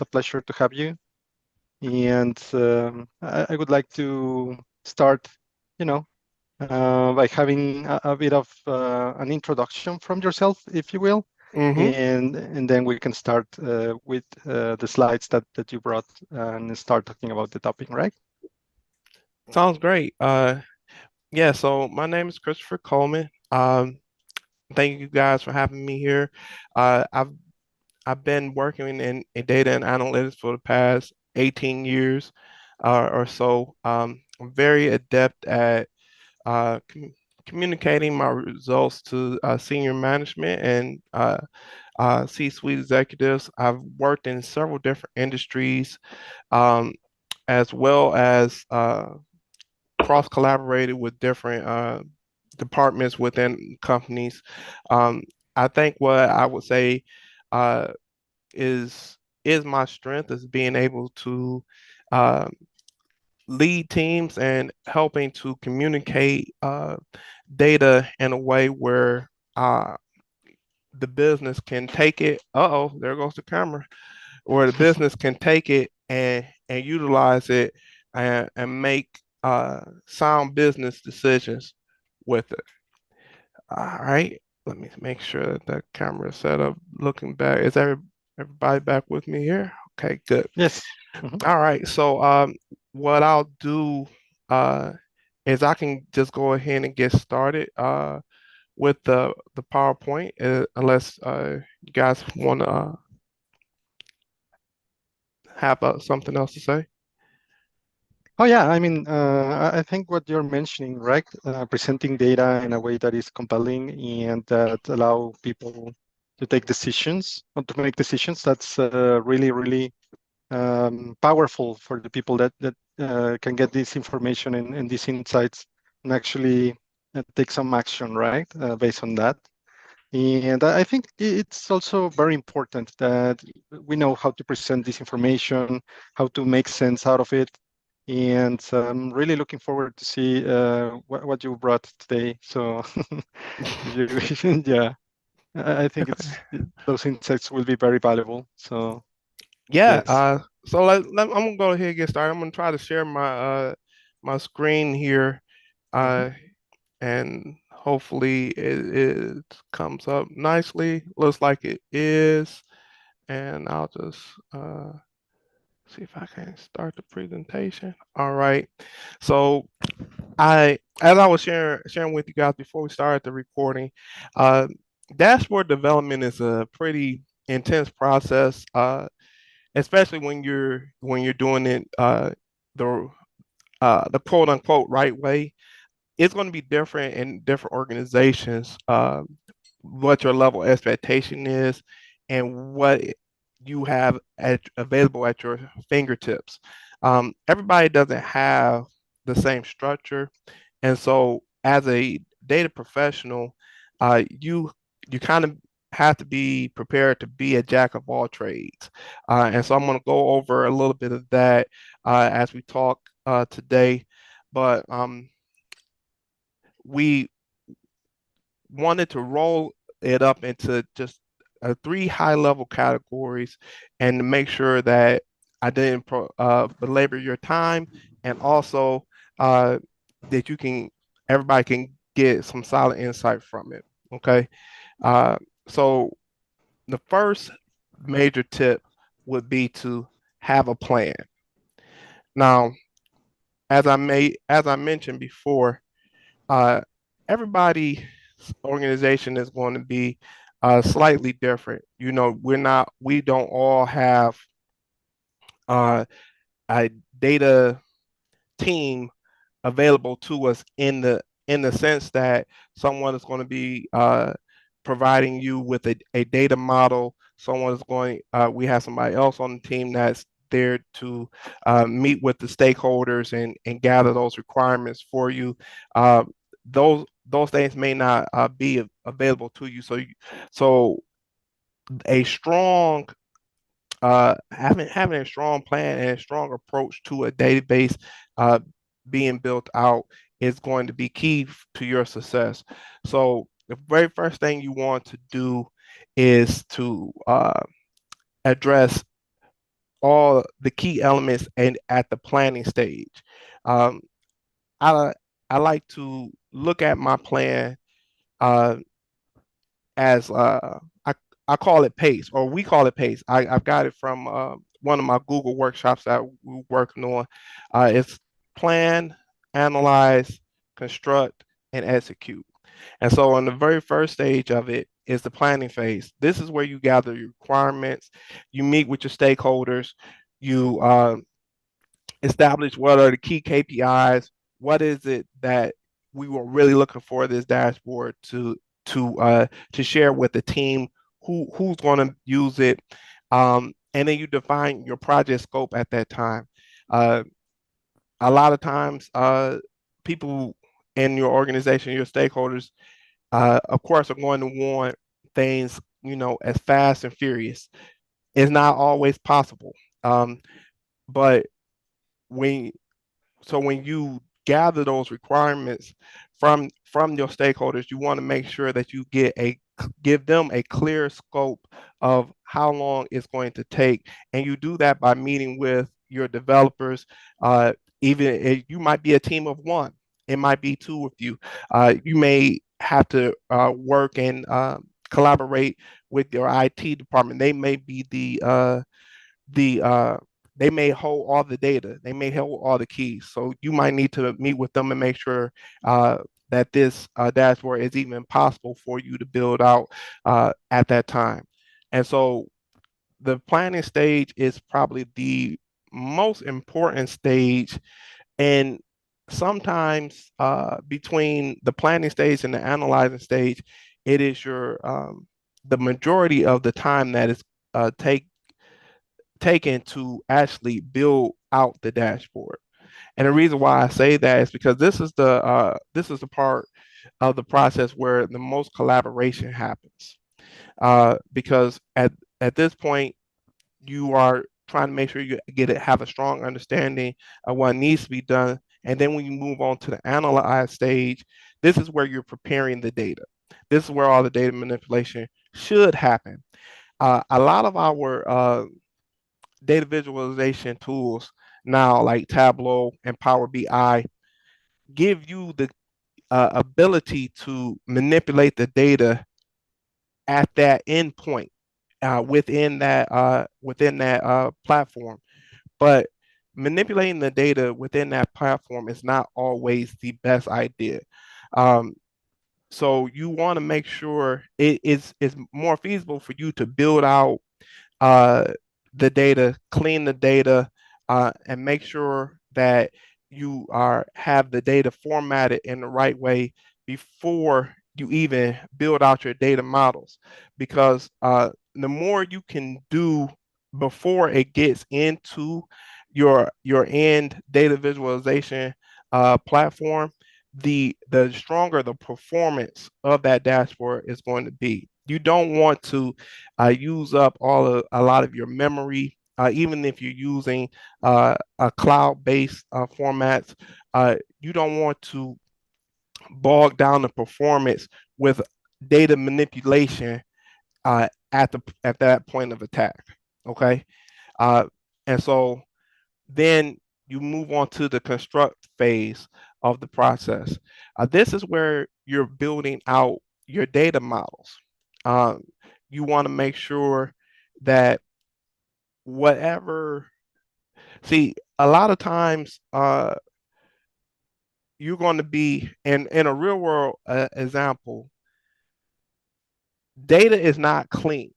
a pleasure to have you. And I would like to start, you know, by having a bit of an introduction from yourself, if you will, Mm-hmm. and then we can start with the slides that you brought and start talking about the topic, right? Sounds great. Yeah, so my name is Christopher Coleman. Thank you guys for having me here. I've been working in data and analytics for the past 18 years or so. I'm very adept at communicating my results to senior management and C-suite executives. I've worked in several different industries, um, as well as cross collaborated with different departments within companies. Um, I think what I would say uh, is is my strength is being able to uh, lead teams and helping to communicate data in a way where the business can take it. Uh-oh, there goes the camera. Where the business can take it and utilize it and make sound business decisions with it. All right. Let me make sure that the camera is set up. Looking back, is everybody back with me here? Okay, good. Yes. Mhm. All right. So what I'll do uh, is I can just go ahead and get started with the PowerPoint, unless you guys want to have something else to say. Oh yeah, I mean, I think what you're mentioning, right? Presenting data in a way that is compelling and that allow people to take decisions or to make decisions. That's really, really powerful for the people that can get this information and these insights and actually take some action, right, based on that. And I think it's also very important that we know how to present this information, how to make sense out of it. And I'm really looking forward to see what you brought today. So, if you, yeah, I think those insights will be very valuable. So, Yeah, yes. so I'm gonna go ahead and get started. I'm gonna try to share my screen here, Mhm. uh, and hopefully it comes up nicely. Looks like it is, and I'll just see if I can start the presentation. All right. So as I was sharing with you guys before we started the recording, uh, dashboard development is a pretty intense process. Especially when you're doing it the the quote unquote right way. It's going to be different in different organizations. What your level of expectation is, and what you have available at your fingertips. Everybody doesn't have the same structure, and so as a data professional, you kind of have to be prepared to be a jack of all trades. And so I'm going to go over a little bit of that as we talk today. But we wanted to roll it up into just three high level categories and to make sure that I didn't belabor your time, and also uh, that everybody can get some solid insight from it. Okay. Uh, so the first major tip would be to have a plan. Now, as I mentioned before, uh, everybody's organization is going to be slightly different. We don't all have uh, a data team available to us in the sense that someone is going to be providing you with a data model. Someone is going. We have somebody else on the team that's there to meet with the stakeholders and gather those requirements for you. Uh, those things may not be available to you. So a strong having a strong plan and a strong approach to a database uh, being built out is going to be key to your success. So the very first thing you want to do is to address all the key elements and at the planning stage. Um, I I like to look at my plan uh, as I call it PACE, or we call it PACE. I've got it from one of my Google workshops that we're working on. It's plan, analyze, construct, and execute. And so, on the very first stage of it is the planning phase. This is where you gather your requirements, you meet with your stakeholders, you establish what are the key KPIs, what is it that we were really looking for this dashboard to share with the team, who's going to use it, and then you define your project scope at that time. Uh, a lot of times, people in your organization, your stakeholders, of course, are going to want things, as fast and furious. It's not always possible, but when when you gather those requirements from your stakeholders, you want to make sure that you give them a clear scope of how long it's going to take, and you do that by meeting with your developers. Even if you might be a team of one, it might be two of you. You may have to work and collaborate with your IT department. They may be the they may hold all the data, they may hold all the keys, so you might need to meet with them and make sure uh, that this dashboard is even possible for you to build out at that time. And so the planning stage is probably the most important stage, and sometimes between the planning stage and the analyzing stage, it is your the majority of the time that is taken to actually build out the dashboard. And the reason why I say that is because this is the part of the process where the most collaboration happens. Because at this point, you are trying to make sure you have a strong understanding of what needs to be done. And then when you move on to the analyze stage, this is where you're preparing the data. This is where all the data manipulation should happen. A lot of our data visualization tools now, like Tableau and Power BI, give you the ability to manipulate the data at that endpoint within that platform. But manipulating the data within that platform is not always the best idea. Um, so you want to make sure it's more feasible for you to build out uh, the data, clean the data, and make sure that you have the data formatted in the right way before you even build out your data models. Because the more you can do before it gets into your end data visualization platform, the stronger the performance of that dashboard is going to be. You don't want to use up a lot of your memory, even if you're using a cloud-based formats. You don't want to bog down the performance with data manipulation at that point of attack. Okay, uh, and so then you move on to the construct phase of the process. This is where you're building out your data models. Um, you want to make sure that whatever, see, a lot of times you're going to be in a real world example, data is not clean.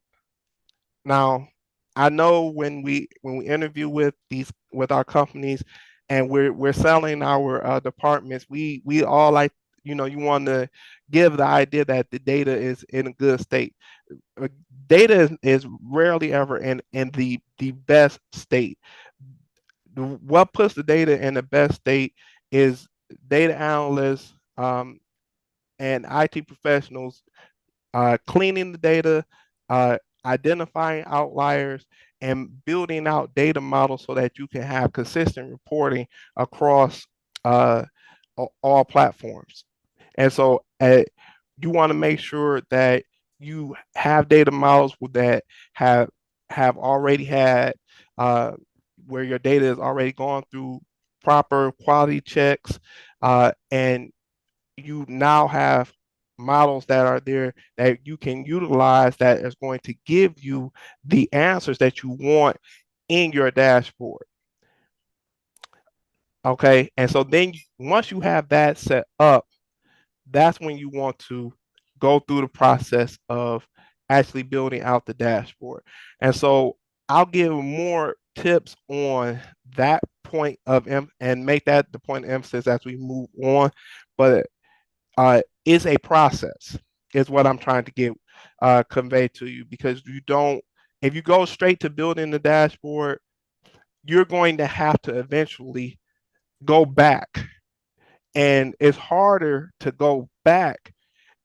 Now, I know when we interview with our companies, and we're selling our departments, we all like, you want to give the idea that the data is in a good state. Uh, Data is rarely ever in the best state. What puts the data in the best state is data analysts and IT professionals cleaning the data, uh, identifying outliers, and building out data models so that you can have consistent reporting across uh, all platforms. And so you want to make sure that you have data models that have have already had uh, where your data is already gone through proper quality checks, and you now have models that are there that you can utilize that is going to give you the answers that you want in your dashboard. Okay. And so then once you have that set up, that's when you want to go through the process of actually building out the dashboard. And so I'll give more tips on that point of and make that the point of emphasis as we move on. But it's a process, is what I'm trying to get conveyed to you, because you don't, if you go straight to building the dashboard, you're going to have to eventually go back, and it's harder to go back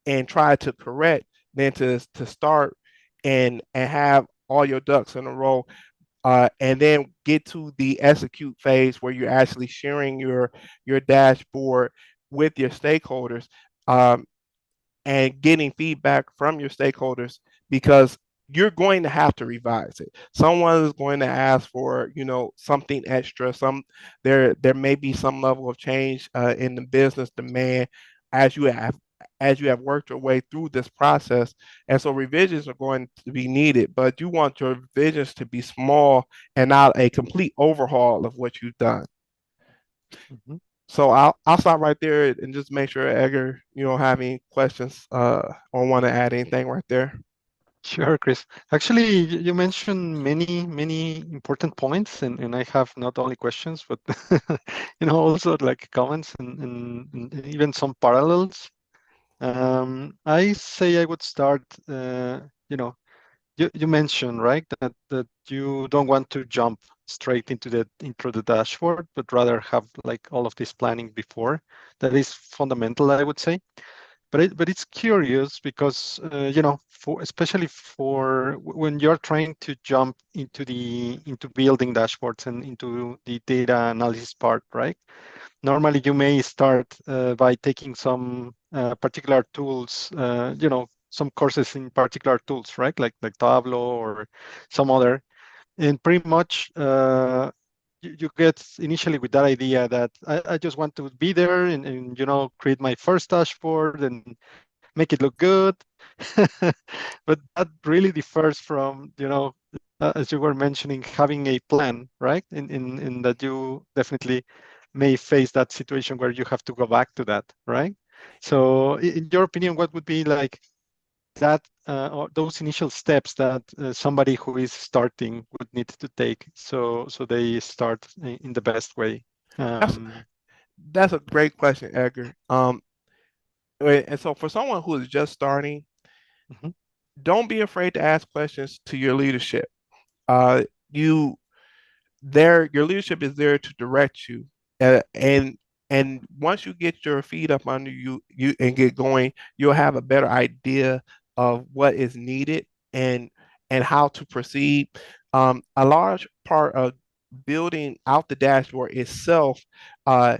and try to correct than to start and have all your ducks in a row, and then get to the execute phase where you're actually sharing your dashboard with your stakeholders, um, and getting feedback from your stakeholders, because you're going to have to revise it. Someone is going to ask for, something extra. There may be some level of change in the business demand as you have worked your way through this process, and so revisions are going to be needed. But you want your revisions to be small and not a complete overhaul of what you've done. Mhm. So I'll stop right there and just make sure, Edgar, you don't have any questions or want to add anything right there. Sure, Chris. Actually, you mentioned many important points, and I have not only questions, but also like comments and even some parallels. I say I would start. You know, you mentioned, right, that you don't want to jump straight into the dashboard, but rather have like all of this planning before. That is fundamental, I would say. But it's curious because for especially for when you're trying to jump into building dashboards and into the data analysis part, right? Normally you may start by taking some particular tools, some courses in particular tools, right? Like Tableau or some other, and pretty much you get initially with that idea that I just want to be there and create my first dashboard and make it look good. But that really differs from, as you were mentioning, having a plan, right? In that you definitely may face that situation where you have to go back to that, right? So in your opinion, what would be like that or those initial steps that somebody who is starting would need to take so they start in the best way? That's Um, that's a great question, Edgar. And so for someone who is just starting, mhm, don't be afraid to ask questions to your leadership. Uh, you your leadership is there to direct you, and once you get your feet up under you and get going, you'll have a better idea of what is needed and how to proceed. A large part of building out the dashboard itself uh,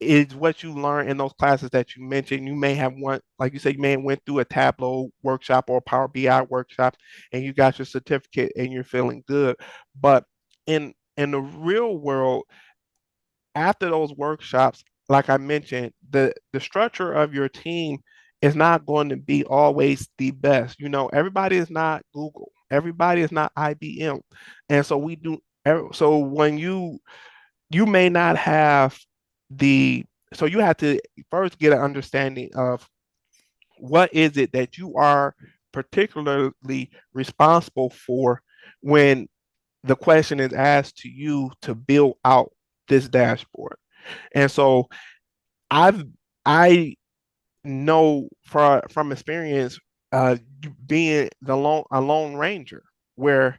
is what you learn in those classes that you mentioned. You may have one, like you said, you may have went through a Tableau workshop or a Power BI workshop, and you got your certificate and you're feeling good. But in the real world, after those workshops, like I mentioned, the structure of your team is not going to be always the best. Everybody is not Google, everybody is not IBM, and so we do. So when you may not have the so you have to first get an understanding of what is it that you are particularly responsible for when the question is asked to you to build out this dashboard. And so I've I know from experience, being a lone ranger, where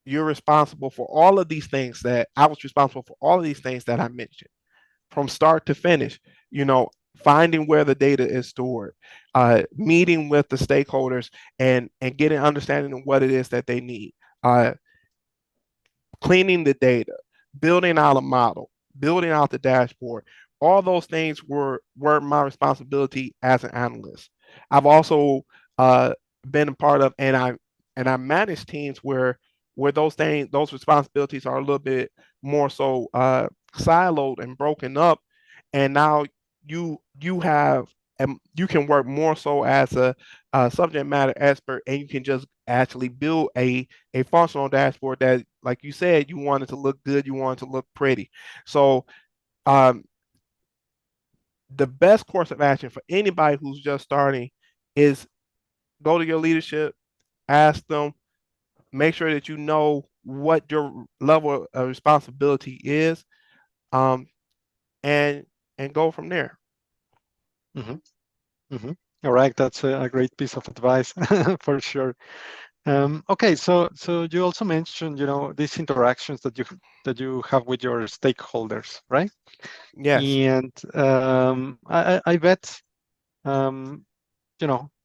you're responsible for all of these things that I was responsible for all of these things that I mentioned from start to finish, you know, finding where the data is stored, meeting with the stakeholders and getting understanding of what it is that they need, uh, cleaning the data, building out a model, building out the dashboard. All those things were my responsibility as an analyst. I've also uh, been a part of, and I manage teams where those responsibilities are a little bit more so siloed and broken up, and now you have and you can work more so as a subject matter expert, and you can just actually build a functional dashboard that, like you said, you want it to look good, you want it to look pretty. So um, the best course of action for anybody who's just starting is go to your leadership, ask them, make sure that you know what your level of responsibility is, um, and go from there. Hmm. Hmm. All right, that's a great piece of advice for sure. Okay, so you also mentioned, these interactions that you have with your stakeholders, right? Yes. And I bet, um,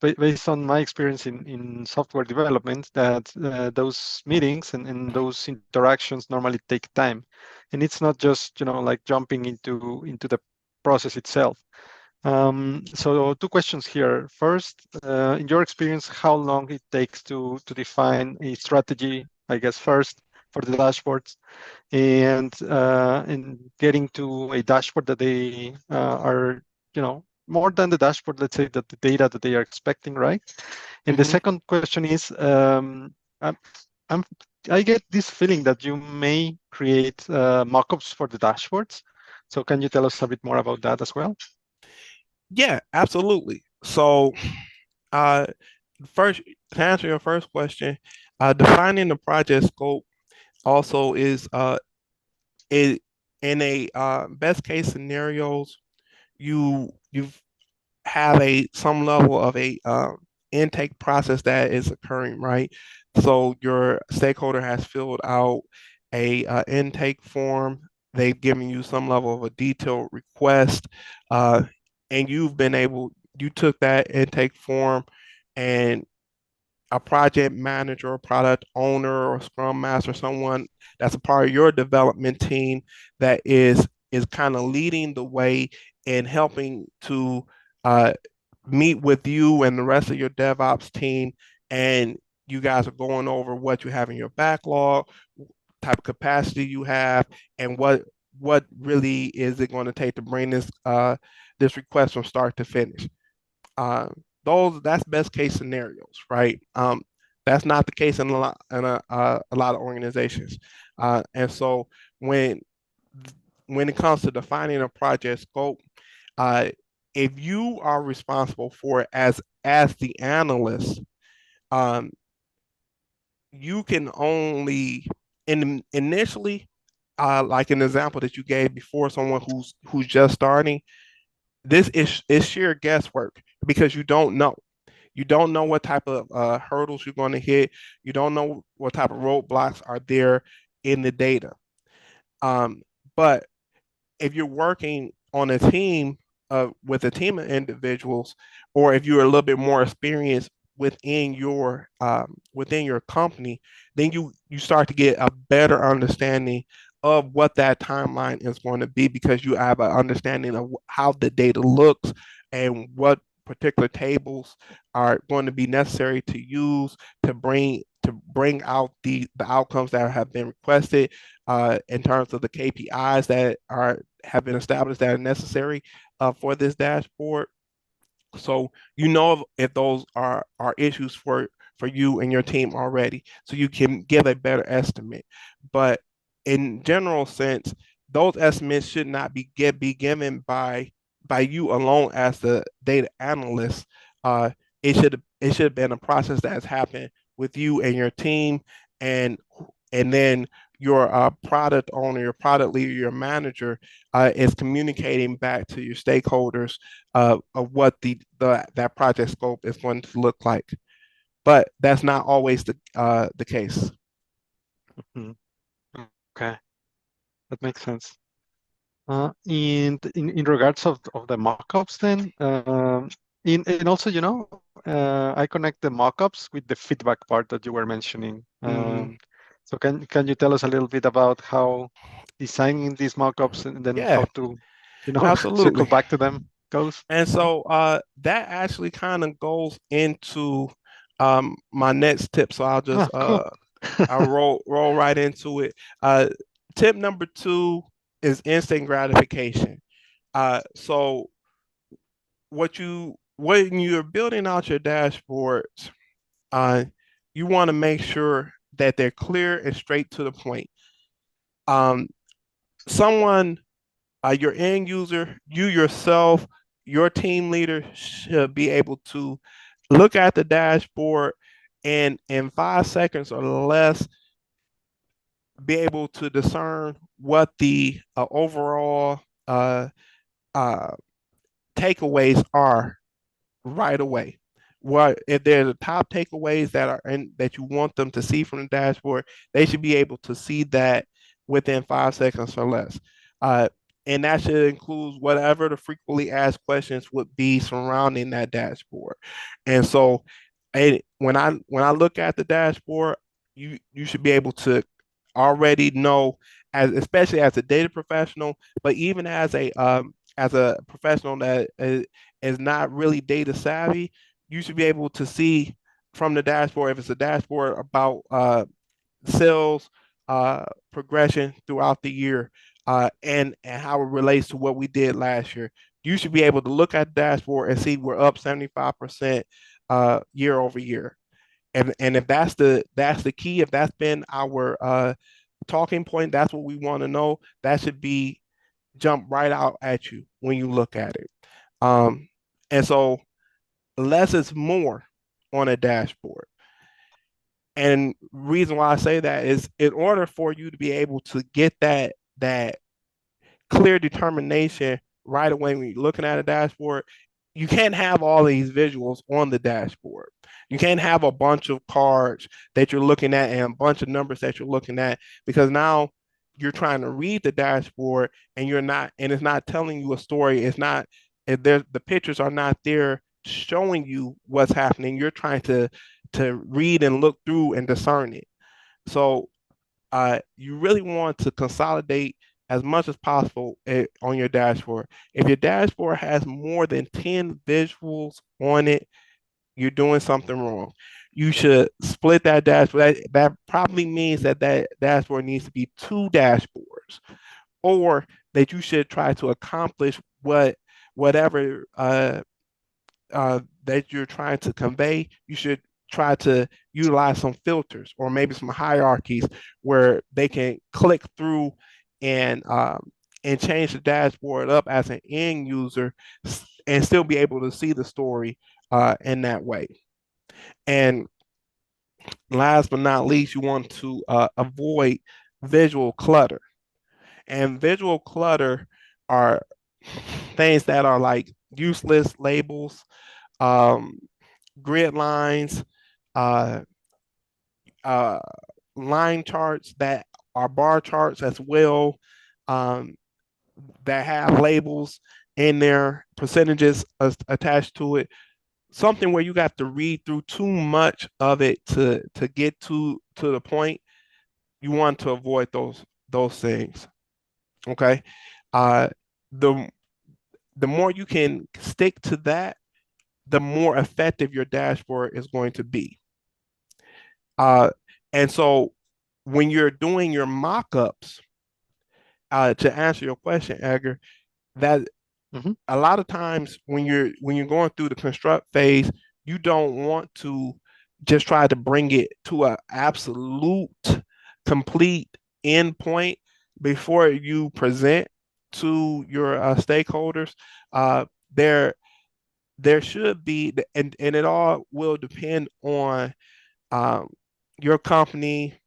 based on my experience in software development, that those meetings and those interactions normally take time, and it's not just like jumping into the process itself. So two questions here. First, in your experience, how long it takes to define a strategy, I guess, first for the dashboards, and getting to a dashboard that they are, more than the dashboard, let's say that the data that they are expecting, right? And the Hmm. second question is, I'm, I'm, I get this feeling that you may create mockups for the dashboards. So can you tell us a bit more about that as well? Yeah, absolutely. So, uh, first, to answer your first question, defining the project scope also is it in a best case scenarios, you have a some level of a intake process that is occurring, right? So your stakeholder has filled out a intake form. They've given you some level of a detailed request, uh, and you took that intake form, and a project manager or product owner or scrum master, someone that's a part of your development team that is kind of leading the way and helping to uh, meet with you and the rest of your DevOps team, and you guys are going over what you have in your backlog, type of capacity you have, and what really is it going to take to bring this request from start to finish. Uh, that's best case scenarios, right? That's not the case in a lot of organizations, and so when when it comes to defining a project scope, uh, if you are responsible for it as the analyst, um, you can only initially, like an example that you gave before, someone who's just starting. This is sheer guesswork because you don't know. You don't know what type of hurdles you're going to hit. You don't know what type of roadblocks are there in the data. Um, but if you're working on a team with a team of individuals, or if you're a little bit more experienced within your company, then you start to get a better understanding of what that timeline is going to be because you have an understanding of how the data looks and what particular tables are going to be necessary to use to bring out the outcomes that have been requested in terms of the KPIs that have been established that are necessary for this dashboard. So you know if those are issues for you and your team already, so you can give a better estimate. But in general sense, those estimates should not be given by you alone as the data analyst. Uh, it should have been a process that has happened with you and your team, and then your product owner, your product leader, your manager is communicating back to your stakeholders of what that project scope is going to look like. But that's not always the case. Mhm. Okay, that makes sense. And in regards of the mockups, then, and also, I connect the mockups with the feedback part that you were mentioning. Hmm. So can you tell us a little bit about how designing these mockups and then Yeah, how to, circle absolutely. back to them goes? And so that actually kind of goes into my next tip. So I'll just Ah, cool. I'll roll right into it. Tip number two is instant gratification. So when you're building out your dashboards, uh, you want to make sure that they're clear and straight to the point. Um, someone, your end user, you yourself, your team leader should be able to look at the dashboard and in 5 seconds or less be able to discern what the overall uh, uh, takeaways are right away. What if there's the top takeaways that are in that you want them to see from the dashboard, they should be able to see that within 5 seconds or less. Uh, and that should include whatever the frequently asked questions would be surrounding that dashboard. And so, when I look at the dashboard, you should be able to already know, as especially as a data professional, but even as a professional that is not really data savvy, you should be able to see from the dashboard if it's a dashboard about sales progression throughout the year, and how it relates to what we did last year. You should be able to look at the dashboard and see we're up 75% year over year. And if that's the key, if that's been our talking point, that's what we want to know. That should be jump right out at you when you look at it. Um, and so less is more on a dashboard. And reason why I say that is in order for you to be able to get that clear determination right away when you're looking at a dashboard, you can't have all these visuals on the dashboard. You can't have a bunch of cards that you're looking at and a bunch of numbers that you're looking at, because now you're trying to read the dashboard and you're not, and it's not telling you a story. It's not, the pictures are not there showing you what's happening. You're trying to read and look through and discern it. So you really want to consolidate as much as possible on your dashboard. If your dashboard has more than 10 visuals on it, you're doing something wrong. You should split that dashboard. That probably means that dashboard needs to be two dashboards, or that you should try to accomplish whatever that you're trying to convey. You should try to utilize some filters or maybe some hierarchies where they can click through and um, and change the dashboard up as an end user and still be able to see the story in that way. And last but not least, you want to avoid visual clutter. And visual clutter are things that are like useless labels, um, grid lines, uh, uh, line charts that are bar charts as well, um, that have labels in there, percentages attached to it. Something where you got to read through too much of it to get to the point. You want to avoid those things. Okay, uh, the the more you can stick to that, the more effective your dashboard is going to be. Uh, and so when you're doing your mock-ups, to answer your question, Edgar, that Mhm. a lot of times when you're going through the construct phase, you don't want to just try to bring it to an absolute complete endpoint before you present to your stakeholders. Uh, there there should be, and it all will depend on um, your company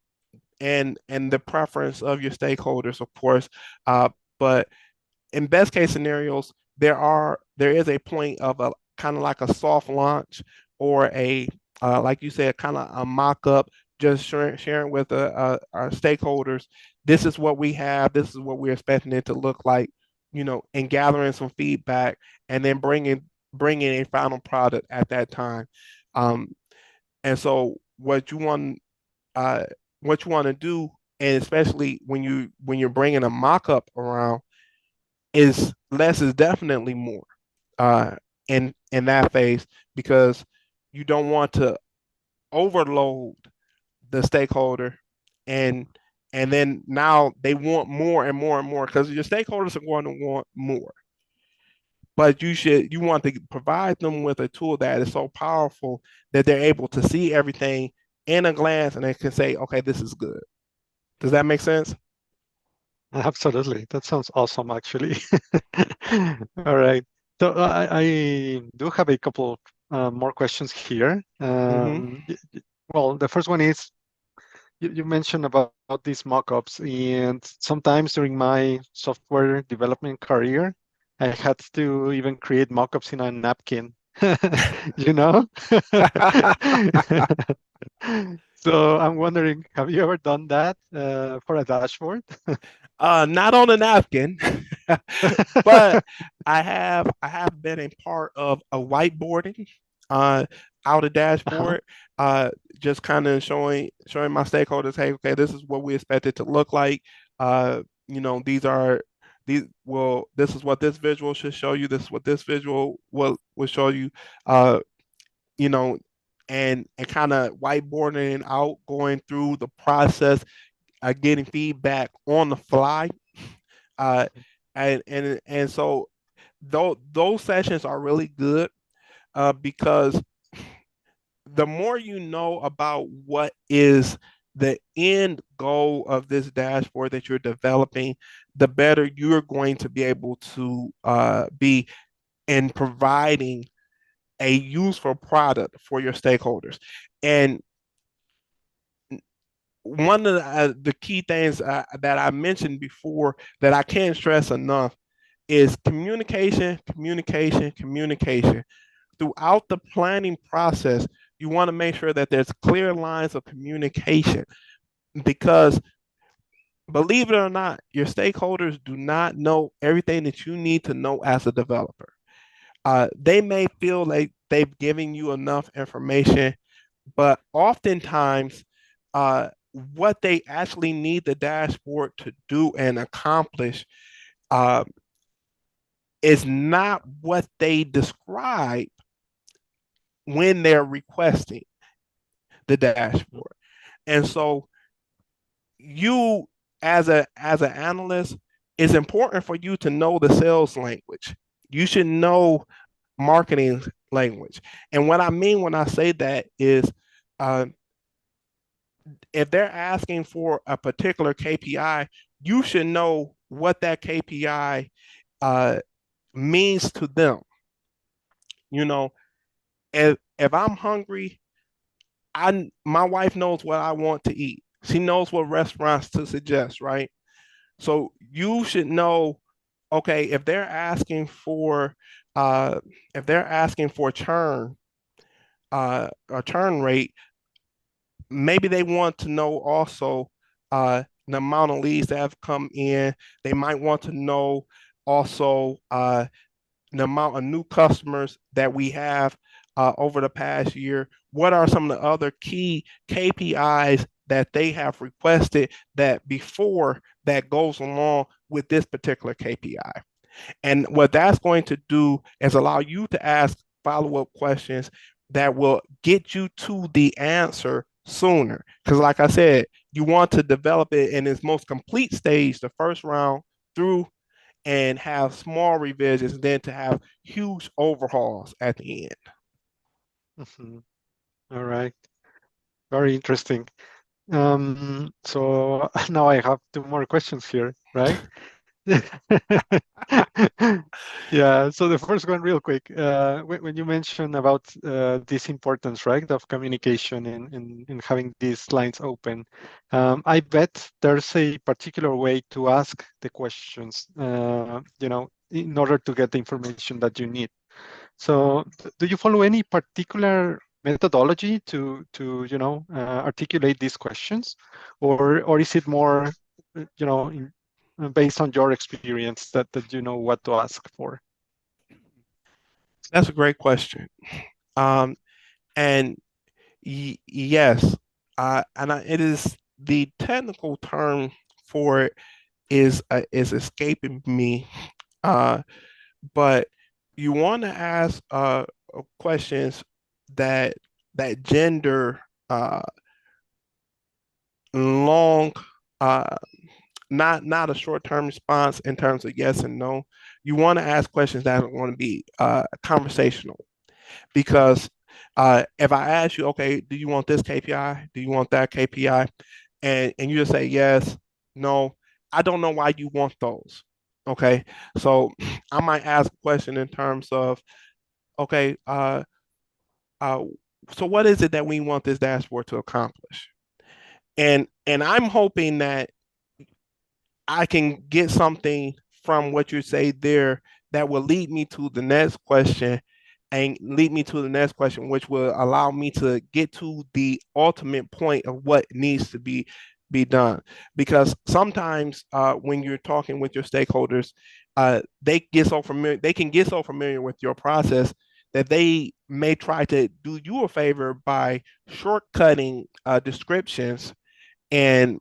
and the preference of your stakeholders, of course. But in best case scenarios, there is a point of a kind of like a soft launch or a like you said, kind of a mock up, just sharing with our stakeholders. This is what we have. This is what we're expecting it to look like, and gathering some feedback, and then bringing a final product at that time. Um, and so uh, what you want to do, and especially when you're bringing a mock up around, is less is definitely more uh, in that phase, because you don't want to overload the stakeholder, and and then now they want more and more and more because your stakeholders are going to want more. But you want to provide them with a tool that is so powerful that they're able to see everything in a glance and they can say, okay, this is good. Does that make sense? Absolutely. That sounds awesome, actually. All right. So I do have a couple more questions here. Mm-hmm. Well, the first one is you mentioned about these mockups, and sometimes during my software development career, I had to even create mockups in a napkin, you know? So I'm wondering, have you ever done that for a dashboard? Not on a napkin, but I have been a part of a whiteboarding uh, out a Uh-huh. dashboard, uh, just kind of showing my stakeholders, hey, okay, this is what we expect it to look like. These are these well, this is what this visual should show you. This is what this visual will show you. Uh, you know, and kind of whiteboarding out, going through the process, getting feedback on the fly. Uh, and so those sessions are really good because the more you know about what is the end goal of this dashboard that you're developing, the better you're going to be able to be in providing a useful product for your stakeholders. And one of the key things that I mentioned before that I can't stress enough is communication, communication, communication. Throughout the planning process, you want to make sure that there's clear lines of communication because believe it or not, your stakeholders do not know everything that you need to know as a developer. They may feel like they've given you enough information, but oftentimes, what they actually need the dashboard to do and accomplish uh, is not what they describe when they're requesting the dashboard. And so you as an analyst, it's important for you to know the sales language. You should know marketing language. And what I mean when I say that is uh, if they're asking for a particular KPI, you should know what that KPI uh, means to them. You know, if I'm hungry, I my wife knows what I want to eat. She knows what restaurants to suggest, right? So you should know, okay, uh, if they're asking for churn, a churn rate, maybe they want to know also the amount of leads that have come in. They might want to know also the amount of new customers that we have over the past year. What are some of the other key KPIs that they have requested that before that goes along with this particular KPI? And what that's going to do is allow you to ask follow-up questions that will get you to the answer sooner. Because, like I said, you want to develop it in its most complete stage, the first round through, and have small revisions, and then to have huge overhauls at the end. Mhm. All right. Very interesting. So now I have two more questions here, right? Yeah, so the first one, real quick. When you mentioned about this importance, right, of communication and having these lines open, I bet there's a particular way to ask the questions, in order to get the information that you need. So, do you follow any particular methodology to articulate these questions, or is it more, based on your experience that you know what to ask for? That's a great question. Um, and yes, it is the technical term for it is escaping me. Uh, but you want to ask questions that that gender uh, long, uh, not a short-term response in terms of yes and no. You want to ask questions that want to be conversational because if I ask you, okay, do you want this KPI? Do you want that KPI? And you just say yes, no, I don't know why you want those. Okay, so I might ask a question in terms of, okay, uh, so what is it that we want this dashboard to accomplish? And I'm hoping that I can get something from what you say there that will lead me to the next question and lead me to the next question, which will allow me to get to the ultimate point of what needs to be done. Because sometimes when you're talking with your stakeholders, they can get so familiar with your process that they may try to do you a favor by shortcutting descriptions and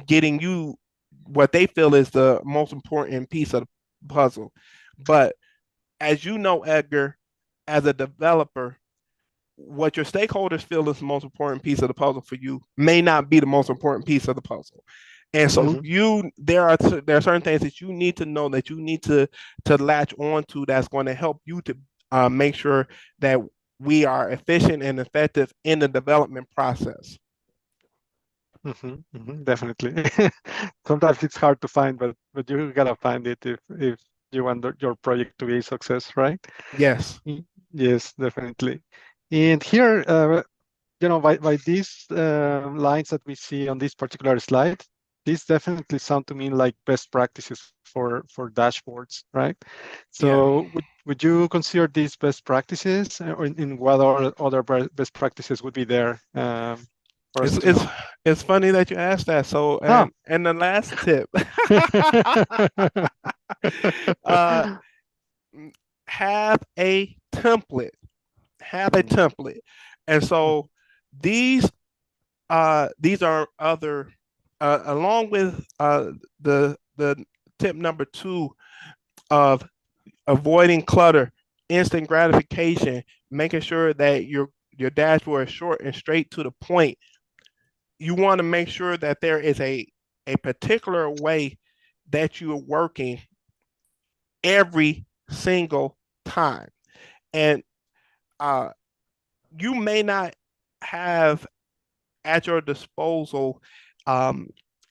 getting you what they feel is the most important piece of the puzzle. But as you know, Edgar, as a developer, what your stakeholders feel is the most important piece of the puzzle for you may not be the most important piece of the puzzle. And so Mhm. there are certain things that you need to know that you need to latch on to that's going to help you to make sure that we are efficient and effective in the development process. Definitely. Sometimes it's hard to find, but you gotta find it if you want your project to be a success, right? Yes. Yes, definitely. And here, by these lines that we see on this particular slide, these definitely sound to me like best practices for dashboards, right? Yeah. So would you consider these best practices, or in what other best practices would be there for us It's to it's know? it's funny that you asked that. So Ah. and the last tip, uh, have a template. Have a Mm, template, and so these these are other along with the tip number two of avoiding clutter, instant gratification, making sure that your dashboard is short and straight to the point. You want to make sure that there is a particular way that you are working every single time. And uh, you may not have at your disposal um,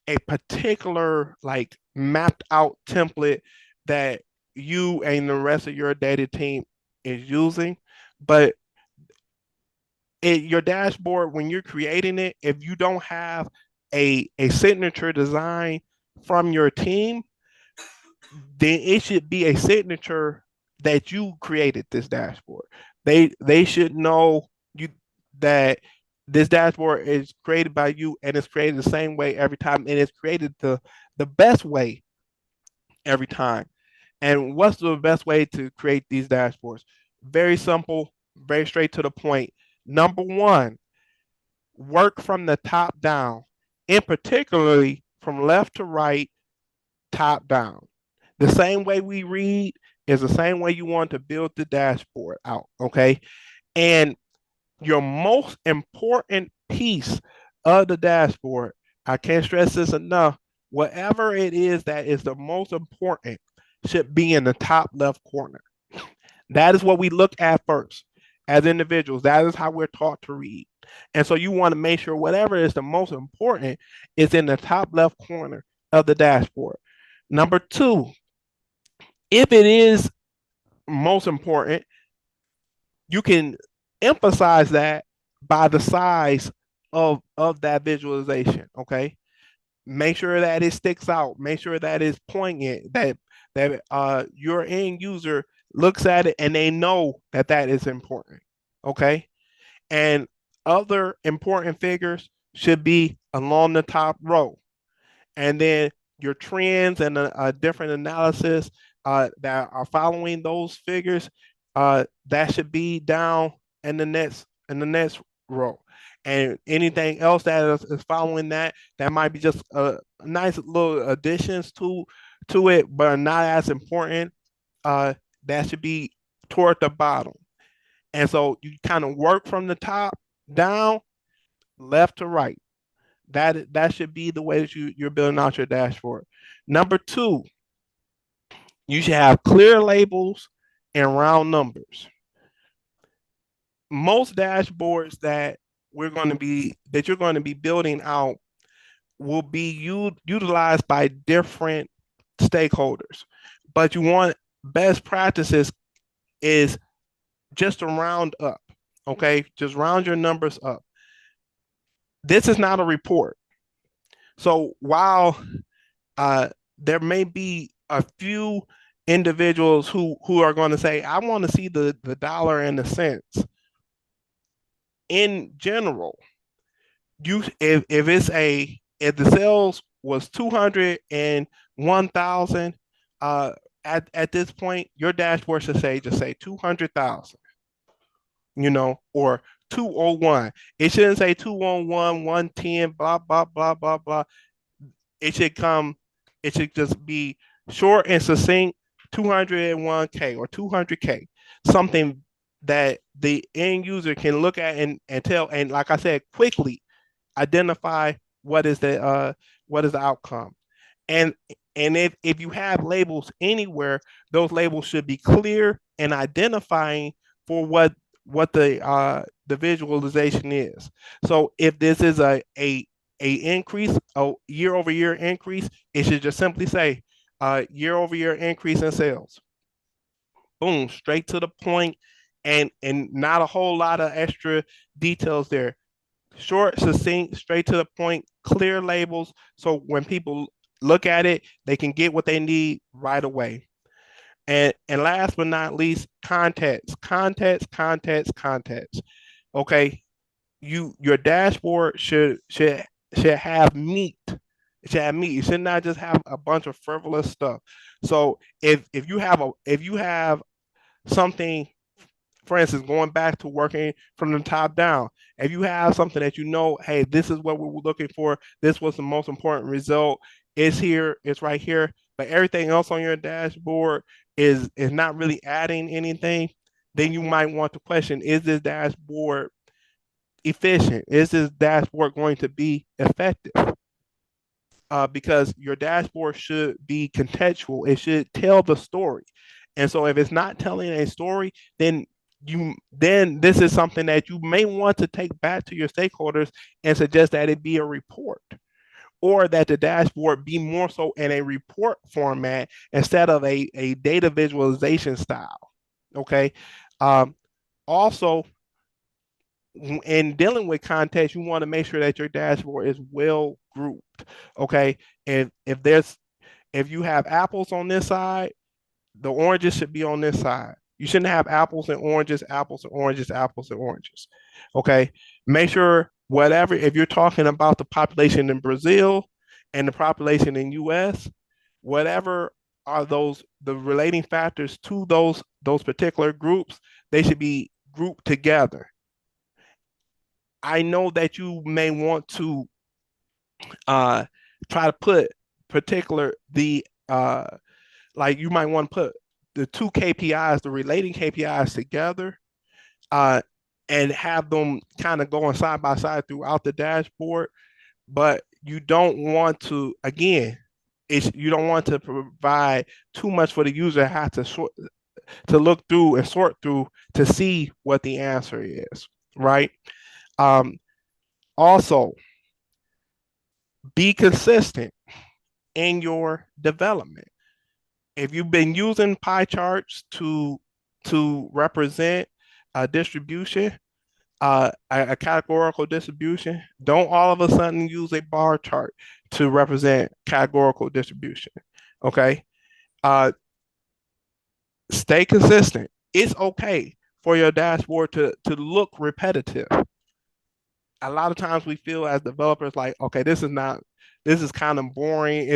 a particular like mapped out template that you and the rest of your data team is using, but your dashboard when you're creating it, if you don't have a signature design from your team, then it should be a signature that you created this dashboard. They should know you that this dashboard is created by you and it's created the same way every time and it's created the best way every time. And what's the best way to create these dashboards? Very simple, very straight to the point. Number one, work from the top down, in particularly from left to right, top down. The same way we read is the same way you want to build the dashboard out. Okay. And your most important piece of the dashboard, I can't stress this enough, whatever it is that is the most important should be in the top left corner. That is what we look at first as individuals. That is how we're taught to read. And so you want to make sure whatever is the most important is in the top left corner of the dashboard. Number two, if it is most important, you can emphasize that by the size of that visualization. Okay. Make sure that it sticks out. Make sure that it's poignant, that your end user looks at it and they know that that is important. Okay. And other important figures should be along the top row. And then your trends and a different analysis that are following those figures, that should be down in the next row. And anything else that is following that, that might be just nice little additions to it, but not as important. Uh, that should be toward the bottom. And so you kind of work from the top down, left to right. That should be the way that you're building out your dashboard. Number two, you should have clear labels and round numbers. Most dashboards that you're going to be building out will be utilized by different stakeholders. But you want best practices is just to round up. Okay, just round your numbers up. This is not a report. So while there may be a few individuals who are going to say, I want to see the dollar and the cents. In general, if the sales was 201,000 at this point, your dashboard should just say 200,000, or 201. It shouldn't say 201, 110, blah blah blah blah blah. It should just be short and succinct, 201K or 200K, something that the end user can look at and tell, and like I said, quickly identify what is the outcome. And if you have labels anywhere, those labels should be clear and identifying for what the visualization is. So if this is a increase, a year over year increase, it should just simply say year over year increase in sales. Boom, straight to the point, and not a whole lot of extra details there. Short, succinct, straight to the point, clear labels. So when people look at it, they can get what they need right away. And last but not least, context. Okay, your dashboard should have meat. It should have meat. It should not just have a bunch of frivolous stuff. So if you have something, for instance, going back to working from the top down, if you have something that hey, this is what we were looking for, this was the most important result, it's here, it's right here, but everything else on your dashboard is not really adding anything, then you might want to question, is this dashboard efficient? Is this dashboard going to be effective? Because your dashboard should be contextual. It should tell the story. And so if it's not telling a story, then this is something that you may want to take back to your stakeholders and suggest that it be a report, or that the dashboard be more so in a report format instead of a data visualization style. Okay. Also, in dealing with context, you want to make sure that your dashboard is well grouped. Okay. If you have apples on this side, the oranges should be on this side. You shouldn't have apples and oranges, apples and oranges, apples and oranges. Okay. Make sure if you're talking about the population in Brazil and the population in US, whatever are the relating factors to those particular groups, they should be grouped together. I know that you may want to try to put like you might want to put the two KPIs, the relating KPIs together, and have them kind of going side by side throughout the dashboard. But you don't want to, again, you don't want to provide too much for the user to have to look through and sort through to see what the answer is, right? Also, be consistent in your development. If you've been using pie charts to represent a distribution, a categorical distribution, don't all of a sudden use a bar chart to represent categorical distribution. Okay. Stay consistent. It's okay for your dashboard to look repetitive. A lot of times we feel as developers like, okay, this is kind of boring.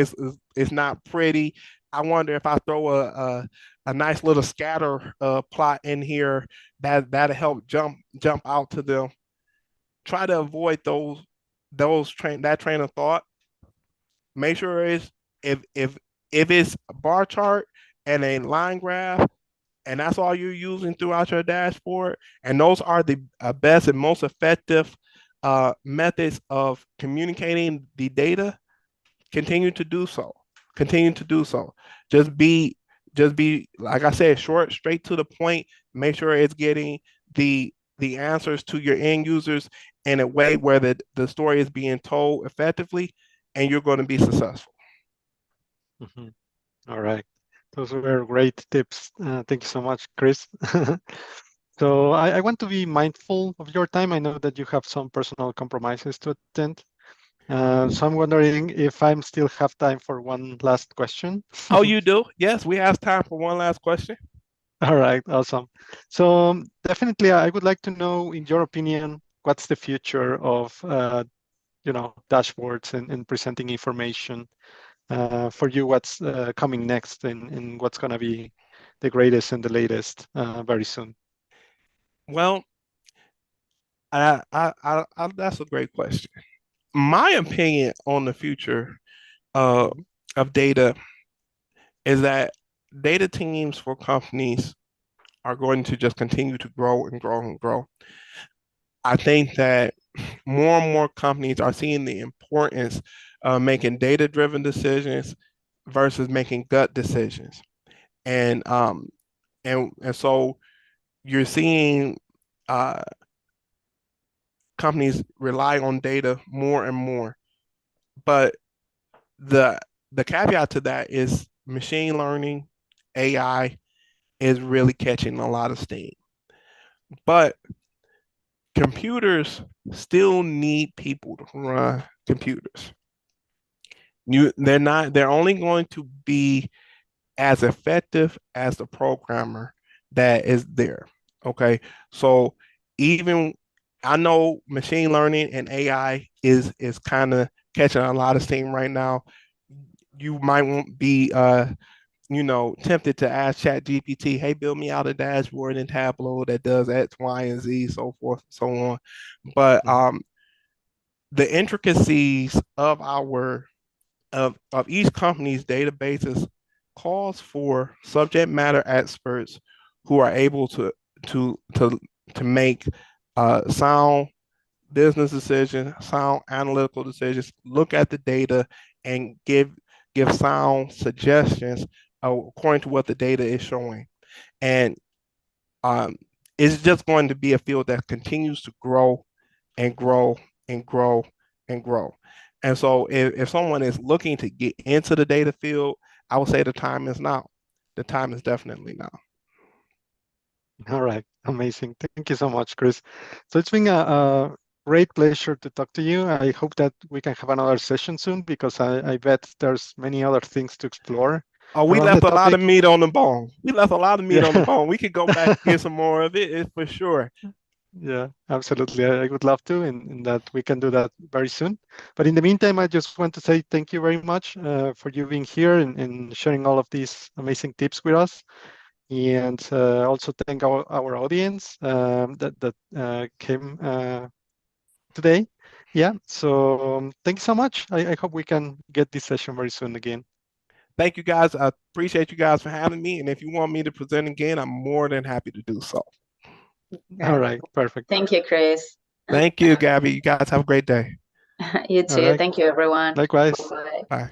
It's not pretty. I wonder if I throw a nice little scatter plot in here that'll help jump out to them. Try to avoid that train of thought. Make sure if it's a bar chart and a line graph, and that's all you're using throughout your dashboard, and those are the best and most effective methods of communicating the data, continue to do so. Continue to do so. Just be, just be, like I said, short, straight to the point. Make sure it's getting the answers to your end users in a way where the story is being told effectively, and you're going to be successful. Mm-hmm. All right. Those were great tips. Thank you so much, Chris. So I want to be mindful of your time. I know that you have some personal compromises to attend. So I'm wondering if I'm still have time for one last question. Oh, you do? Yes, we have time for one last question. All right, awesome. So definitely, I would like to know, in your opinion, what's the future of dashboards and presenting information for you? What's coming next, and what's going to be the greatest and the latest very soon? Well, that's a great question. My opinion on the future uh, Mhm. of data is that data teams for companies are going to just continue to grow and grow and grow. I think that more and more companies are seeing the importance of making data-driven decisions versus making gut decisions, and so you're seeing uh, companies rely on data more and more. But the the caveat to that is machine learning, AI is really catching a lot of steam. But computers still need people to run computers. They're only going to be as effective as the programmer that is there. Okay. So even I know machine learning and AI is kind of catching a lot of steam right now. You might be tempted to ask Chat GPT, hey, build me out a dashboard in Tableau that does X, Y, and Z, so forth, so on. But Mhm. the intricacies of of each company's databases calls for subject matter experts who are able to to to make sound business decisions, sound analytical decisions, look at the data, and give sound suggestions according to what the data is showing. And um, it's just going to be a field that continues to grow and grow and grow and grow. And so if someone is looking to get into the data field, I would say the time is now. The time is definitely now. All right, amazing. Thank you so much, Chris. So it's been a great pleasure to talk to you. I hope that we can have another session soon because I bet there's many other things to explore Oh, we around the left a lot of topic. meat on the bone. We left a lot of meat on the Yeah. bone. We could go back and get some more of it, it's for sure. Yeah, absolutely. I would love to, and that we can do that very soon. But in the meantime, I just want to say thank you very much for you being here and sharing all of these amazing tips with us. And also thank our audience that came today. Yeah, so thank you so much. I hope we can get this session very soon again. Thank you guys. I appreciate you guys for having me. And if you want me to present again, I'm more than happy to do so. All Great. right, perfect. Thank you, Chris. Thank you, Gabby. You guys have a great day. You All too. right, Thank you, everyone. likewise. Bye. Bye.